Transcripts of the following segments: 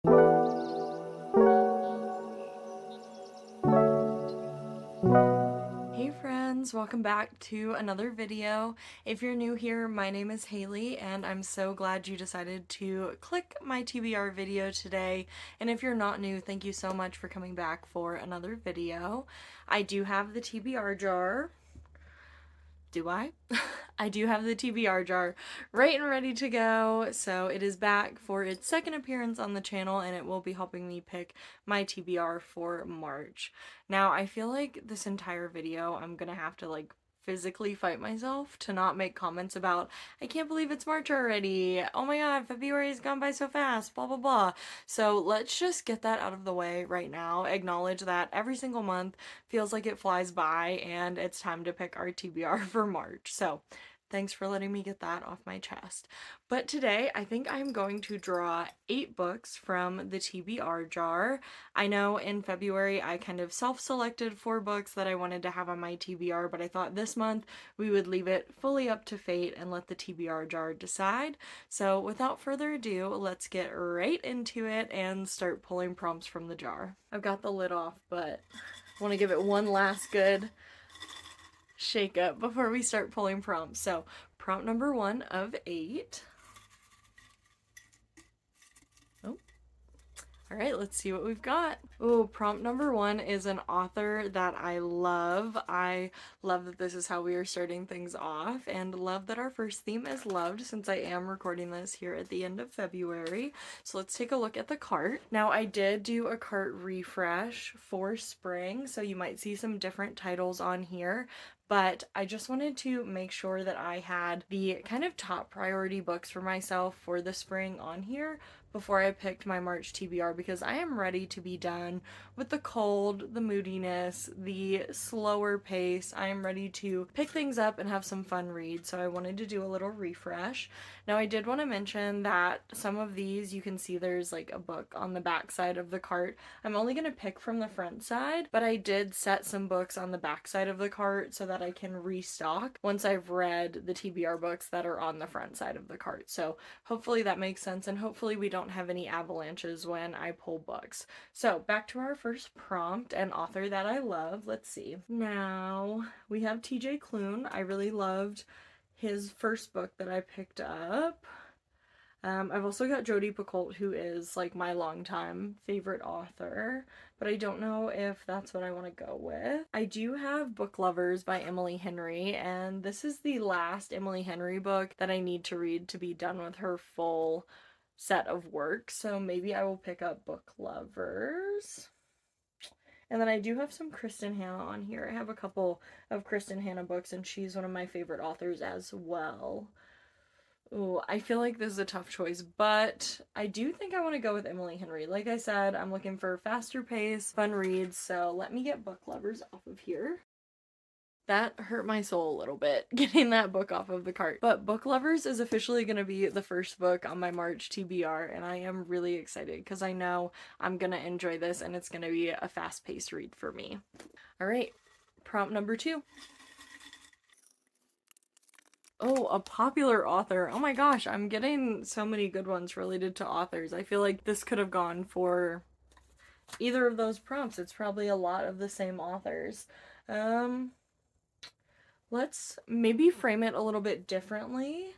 Hey friends, welcome back to another video. If you're new here, my name is Haley and I'm so glad you decided to click my TBR video today. And if you're not new, thank you so much for coming back for another video. I do have the TBR jar. Do I? I do have the TBR jar right and ready to go, so it is back for its second appearance on the channel and it will be helping me pick my TBR for March. Now, I feel like this entire video I'm gonna have to physically fight myself to not make comments about, I can't believe it's March already, oh my god, February has gone by so fast, blah blah blah. So let's just get that out of the way right now, acknowledge that every single month feels like it flies by and it's time to pick our TBR for March. So thanks for letting me get that off my chest. But today, I think I'm going to draw 8 books from the TBR jar. I know in February I kind of self-selected 4 books that I wanted to have on my TBR, but I thought this month we would leave it fully up to fate and let the TBR jar decide. So without further ado, let's get right into it and start pulling prompts from the jar. I've got the lid off, but I want to give it one last good shake up before we start pulling prompts. So prompt number 1 of 8. Oh, all right, let's see what we've got. Oh, prompt number 1 is an author that I love. I love that this is how we are starting things off, and love that our first theme is loved since I am recording this here at the end of February. So let's take a look at the cart. Now, I did do a cart refresh for spring, so you might see some different titles on here, but I just wanted to make sure that I had the kind of top priority books for myself for the spring on here before I picked my March TBR, because I am ready to be done with the cold, the moodiness, the slower pace. I am ready to pick things up and have some fun reads, so I wanted to do a little refresh. Now, I did want to mention that some of these, you can see there's like a book on the back side of the cart. I'm only going to pick from the front side, but I did set some books on the back side of the cart so that I can restock once I've read the TBR books that are on the front side of the cart. So hopefully that makes sense, and hopefully we don't have any avalanches when I pull books. So back to our first prompt, an author that I love. Let's see. Now we have TJ Klune. I really loved his first book that I picked up. I've also got Jodi Picoult, who is like my longtime favorite author, but I don't know if that's what I want to go with. I do have Book Lovers by Emily Henry, and this is the last Emily Henry book that I need to read to be done with her full set of work, so maybe I will pick up Book Lovers. And then I do have some Kristen Hanna on here. I have a couple of Kristen Hanna books, and she's one of my favorite authors as well. Ooh, I feel like this is a tough choice, but I do think I want to go with Emily Henry. Like I said, I'm looking for faster pace, fun reads, so let me get Book Lovers off of here. That hurt my soul a little bit, getting that book off of the cart. But Book Lovers is officially going to be the first book on my March TBR, and I am really excited because I know I'm going to enjoy this and it's going to be a fast-paced read for me. All right, prompt number 2. Oh, a popular author. Oh my gosh, I'm getting so many good ones related to authors. I feel like this could have gone for either of those prompts. It's probably a lot of the same authors. Let's maybe frame it a little bit differently.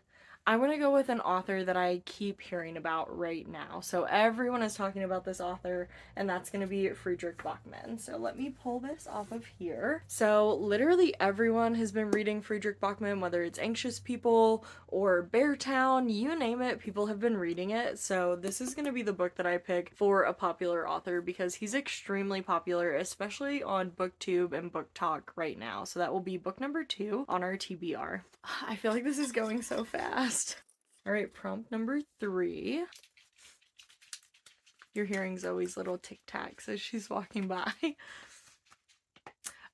I want to go with an author that I keep hearing about right now. So everyone is talking about this author, and that's going to be Fredrik Backman. So let me pull this off of here. So literally everyone has been reading Fredrik Backman, whether it's Anxious People or Beartown, you name it, people have been reading it. So this is going to be the book that I pick for a popular author because he's extremely popular, especially on BookTube and BookTok right now. So that will be book number 2 on our TBR. I feel like this is going so fast. All right, prompt number 3. You're hearing Zoe's little tic-tacs as she's walking by.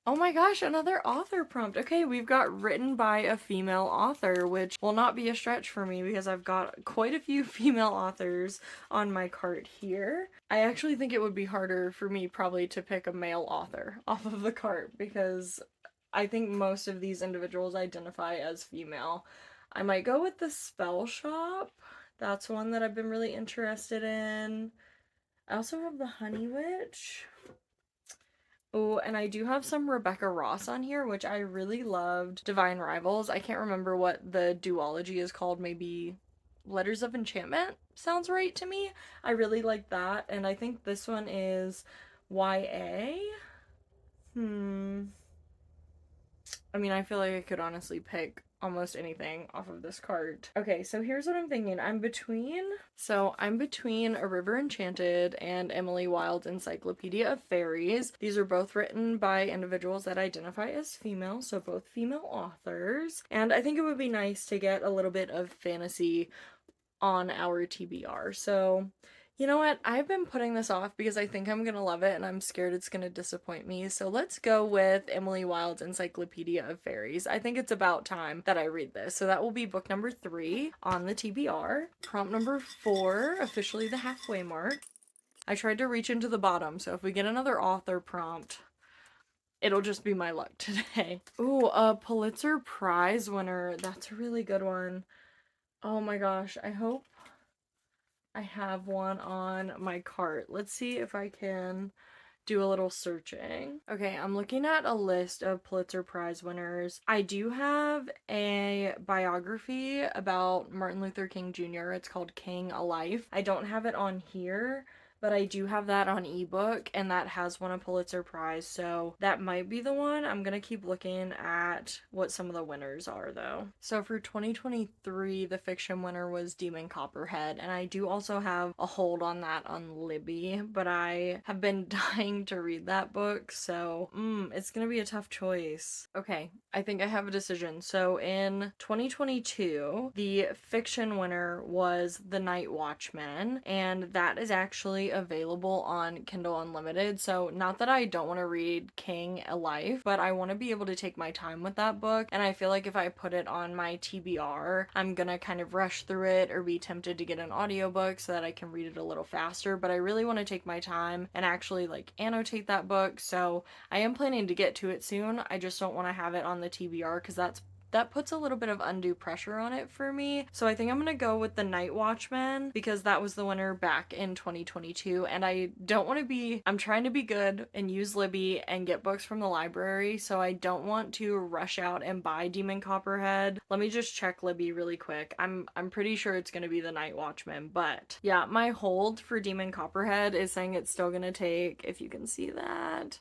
Oh my gosh, another author prompt. Okay, we've got written by a female author, which will not be a stretch for me because I've got quite a few female authors on my cart here. I actually think it would be harder for me probably to pick a male author off of the cart because I think most of these individuals identify as female. I might go with The Spell Shop. That's one that I've been really interested in. I also have the Honey Witch. Oh, and I do have some Rebecca Ross on here, which I really loved. Divine Rivals. I can't remember what the duology is called. Maybe Letters of Enchantment sounds right to me. I really like that. And I think this one is YA. I mean, I feel like I could honestly pick almost anything off of this cart. Okay, so here's what I'm thinking. I'm between A River Enchanted and Emily Wilde's Encyclopedia of Fairies. These are both written by individuals that identify as female, so both female authors. And I think it would be nice to get a little bit of fantasy on our TBR. So you know what? I've been putting this off because I think I'm gonna love it and I'm scared it's gonna disappoint me. So let's go with Emily Wilde's Encyclopedia of Fairies. I think it's about time that I read this. So that will be book number 3 on the TBR. Prompt number 4, officially the halfway mark. I tried to reach into the bottom, so if we get another author prompt, it'll just be my luck today. Ooh, a Pulitzer Prize winner. That's a really good one. Oh my gosh, I hope I have one on my cart. Let's see if I can do a little searching. Okay, I'm looking at a list of Pulitzer Prize winners. I do have a biography about Martin Luther King Jr. It's called King A Life. I don't have it on here, but I do have that on ebook, and that has won a Pulitzer Prize, so that might be the one. I'm gonna keep looking at what some of the winners are, though. So for 2023, the fiction winner was Demon Copperhead, and I do also have a hold on that on Libby, but I have been dying to read that book, so it's gonna be a tough choice. Okay, I think I have a decision. So in 2022, the fiction winner was The Night Watchman, and that is actually available on Kindle Unlimited. So not that I don't want to read King A Life, but I want to be able to take my time with that book, and I feel like if I put it on my TBR, I'm gonna kind of rush through it or be tempted to get an audiobook so that I can read it a little faster, but I really want to take my time and actually like annotate that book, so I am planning to get to it soon. I just don't want to have it on the TBR because that puts a little bit of undue pressure on it for me. So I think I'm gonna go with The Night Watchman because that was the winner back in 2022, and I'm trying to be good and use Libby and get books from the library, so I don't want to rush out and buy Demon Copperhead. Let me just check Libby really quick. I'm pretty sure it's gonna be The Night Watchman, but yeah, my hold for Demon Copperhead is saying it's still gonna take, if you can see that,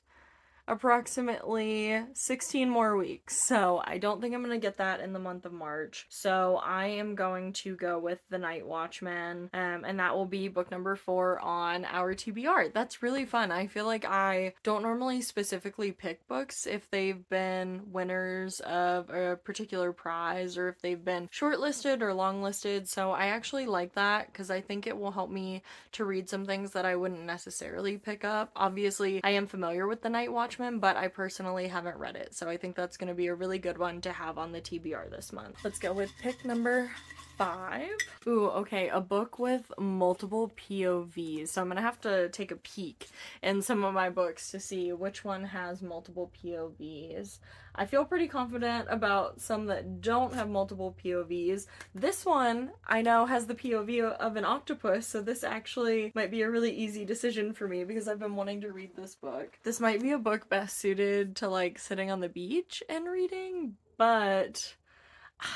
approximately 16 more weeks. So I don't think I'm going to get that in the month of March. So I am going to go with The Night Watchman, and that will be book number 4 on our TBR. That's really fun. I feel like I don't normally specifically pick books if they've been winners of a particular prize or if they've been shortlisted or longlisted. So I actually like that because I think it will help me to read some things that I wouldn't necessarily pick up. Obviously, I am familiar with The Night Watchman, but I personally haven't read it, so I think that's going to be a really good one to have on the TBR this month. Let's go with pick number 5. Ooh, okay, a book with multiple POVs. So I'm gonna have to take a peek in some of my books to see which one has multiple POVs. I feel pretty confident about some that don't have multiple POVs. This one, I know, has the POV of an octopus, so this actually might be a really easy decision for me because I've been wanting to read this book. This might be a book best suited to like sitting on the beach and reading, but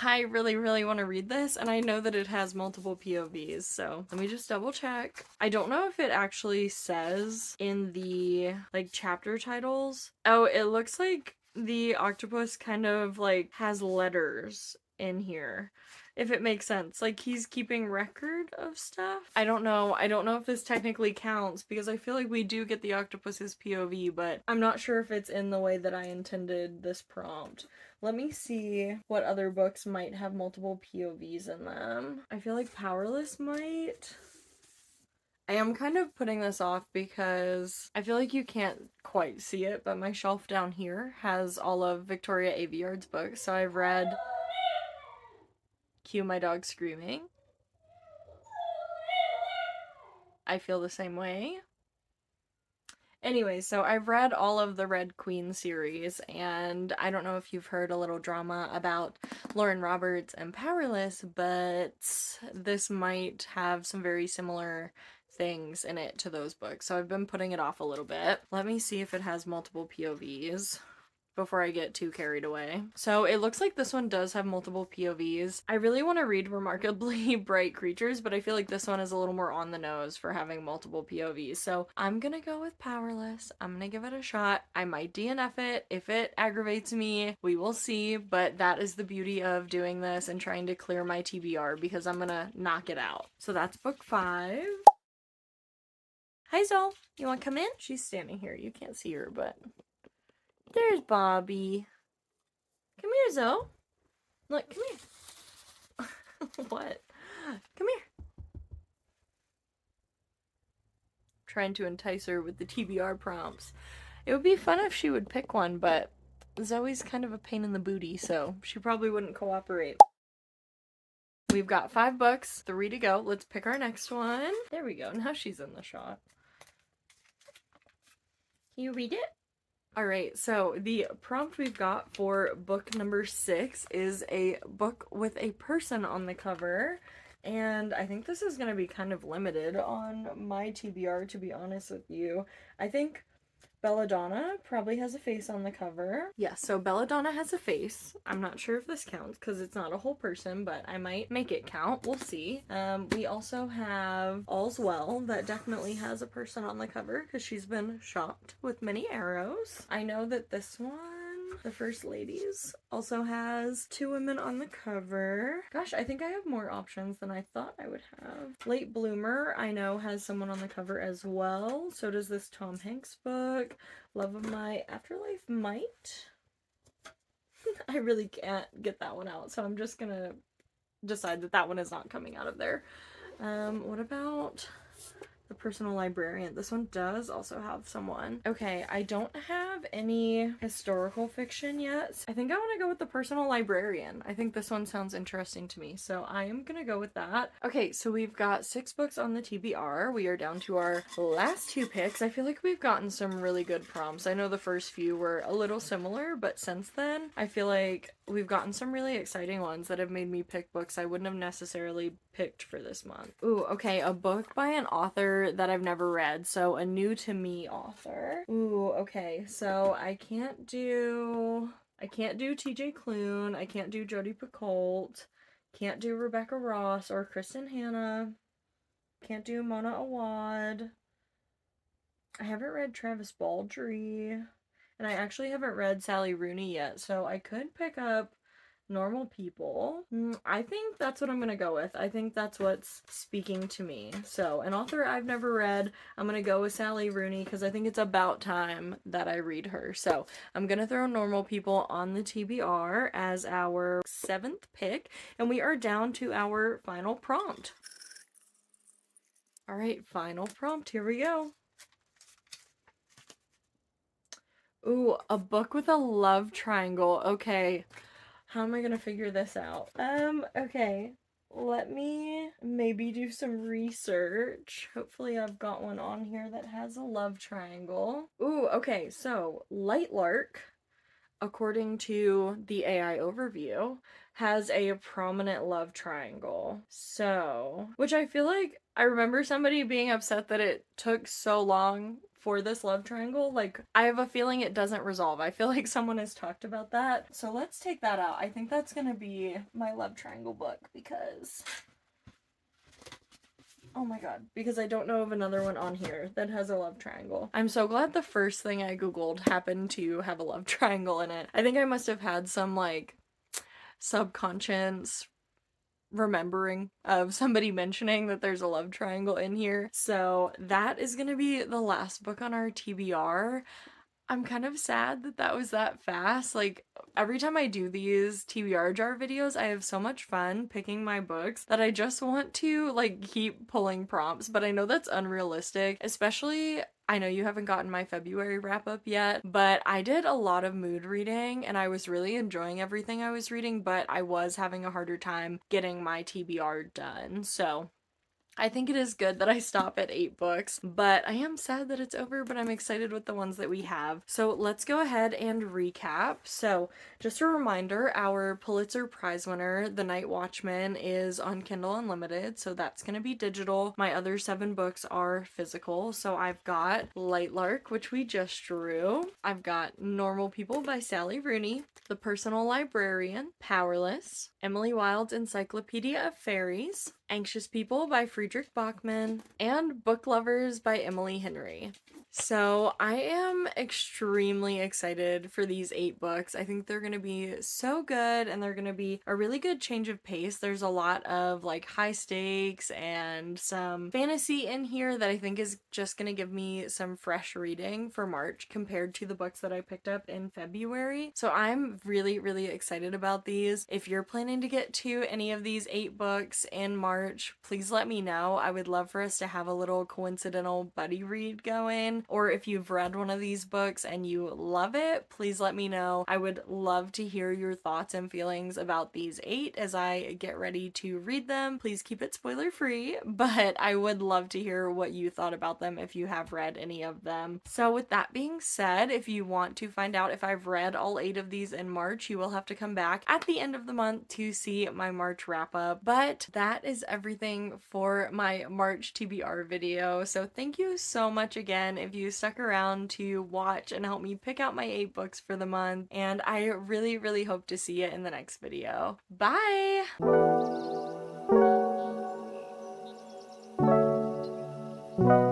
I really, really want to read this, and I know that it has multiple POVs, so let me just double check. I don't know if it actually says in the, like, chapter titles. Oh, it looks like the octopus kind of, like, has letters in here, if it makes sense. Like, he's keeping record of stuff. I don't know if this technically counts, because I feel like we do get the octopus's POV, but I'm not sure if it's in the way that I intended this prompt. Let me see what other books might have multiple POVs in them. I feel like Powerless might. I am kind of putting this off because I feel like you can't quite see it, but my shelf down here has all of Victoria Aveyard's books. So I've read Cue My Dog Screaming. I feel the same way. Anyway, so I've read all of the Red Queen series, and I don't know if you've heard a little drama about Lauren Roberts and Powerless, but this might have some very similar things in it to those books, so I've been putting it off a little bit. Let me see if it has multiple POVs before I get too carried away. So it looks like this one does have multiple POVs. I really want to read Remarkably Bright Creatures, but I feel like this one is a little more on the nose for having multiple POVs. So I'm gonna go with Powerless. I'm gonna give it a shot. I might DNF it. If it aggravates me, we will see, but that is the beauty of doing this and trying to clear my TBR because I'm gonna knock it out. So that's book 5. Hi Zoe, you wanna come in? She's standing here. You can't see her, but there's Bobby. Come here, Zoe. Look, come here. What? Come here. Trying to entice her with the TBR prompts. It would be fun if she would pick one, but Zoe's kind of a pain in the booty, so she probably wouldn't cooperate. We've got 5 books, 3 to go. Let's pick our next one. There we go. Now she's in the shot. Can you read it? All right, so the prompt we've got for book number 6 is a book with a person on the cover, and I think this is going to be kind of limited on my TBR, to be honest with you. I think Belladonna probably has a face on the cover. Yeah, so Belladonna has a face. I'm not sure if this counts because it's not a whole person, but I might make it count. We'll see. We also have All's Well. That definitely has a person on the cover because she's been shot with many arrows. I know that this one, The First Ladies, also has 2 women on the cover. Gosh, I think I have more options than I thought I would have. Late Bloomer, I know, has someone on the cover as well. So does this Tom Hanks book. Love of My Afterlife might. I really can't get that one out, so I'm just gonna decide that that one is not coming out of there. What about The Personal Librarian? This one does also have someone. Okay, I don't have any historical fiction yet. I think I want to go with The Personal Librarian. I think this one sounds interesting to me, so I am gonna go with that. Okay, so we've got 6 books on the TBR. We are down to our last 2 picks. I feel like we've gotten some really good prompts. I know the first few were a little similar, but since then, I feel like we've gotten some really exciting ones that have made me pick books I wouldn't have necessarily picked for this month. Ooh, okay, a book by an author that I've never read, so a new to me author. Ooh, okay, so I can't do TJ Klune, I can't do Jodi Picoult, can't do Rebecca Ross or Kristen Hanna, can't do Mona Awad. I haven't read Travis Baldree, and I actually haven't read Sally Rooney yet, so I could pick up Normal People. I think that's what I'm gonna go with. I think that's what's speaking to me. So, an author I've never read, I'm gonna go with Sally Rooney because I think it's about time that I read her. So, I'm gonna throw Normal People on the TBR as our 7th pick, and we are down to our final prompt. All right, final prompt. Here we go. Ooh, a book with a love triangle. Okay. How am I gonna figure this out? Okay. Let me maybe do some research. Hopefully I've got one on here that has a love triangle. Ooh, okay, so Lightlark, according to the AI overview, has a prominent love triangle. So, which I feel like I remember somebody being upset that it took so long for this love triangle. Like, I have a feeling it doesn't resolve. I feel like someone has talked about that. So let's take that out. I think that's gonna be my love triangle book because, oh my god, because I don't know of another one on here that has a love triangle. I'm so glad the first thing I googled happened to have a love triangle in it. I think I must have had some like subconscious remembering of somebody mentioning that there's a love triangle in here. So that is gonna be the last book on our TBR. I'm kind of sad that that was that fast. Like, every time I do these TBR jar videos, I have so much fun picking my books that I just want to, like, keep pulling prompts, but I know that's unrealistic, especially, I know you haven't gotten my February wrap up yet, but I did a lot of mood reading and I was really enjoying everything I was reading, but I was having a harder time getting my TBR done. So I think it is good that I stop at 8 books, but I am sad that it's over, but I'm excited with the ones that we have. So let's go ahead and recap. So just a reminder, our Pulitzer Prize winner, The Night Watchman, is on Kindle Unlimited, so that's going to be digital. My other 7 books are physical, so I've got Lightlark, which we just drew. I've got Normal People by Sally Rooney, The Personal Librarian, Powerless, Emily Wilde's Encyclopedia of Fairies, Anxious People by Friedrich Bachman, and Book Lovers by Emily Henry. So I am extremely excited for these 8 books. I think they're going to be so good and they're going to be a really good change of pace. There's a lot of like high stakes and some fantasy in here that I think is just going to give me some fresh reading for March compared to the books that I picked up in February. So I'm really, really excited about these. If you're planning to get to any of these 8 books in March, please let me know. I would love for us to have a little coincidental buddy read going. Or if you've read one of these books and you love it, please let me know. I would love to hear your thoughts and feelings about these 8 as I get ready to read them. Please keep it spoiler free, but I would love to hear what you thought about them if you have read any of them. So with that being said, if you want to find out if I've read all 8 of these in March, you will have to come back at the end of the month to see my March wrap up. But that is everything for my March TBR video. So thank you so much again if you stuck around to watch and help me pick out my 8 books for the month. And I really, really hope to see you in the next video. Bye!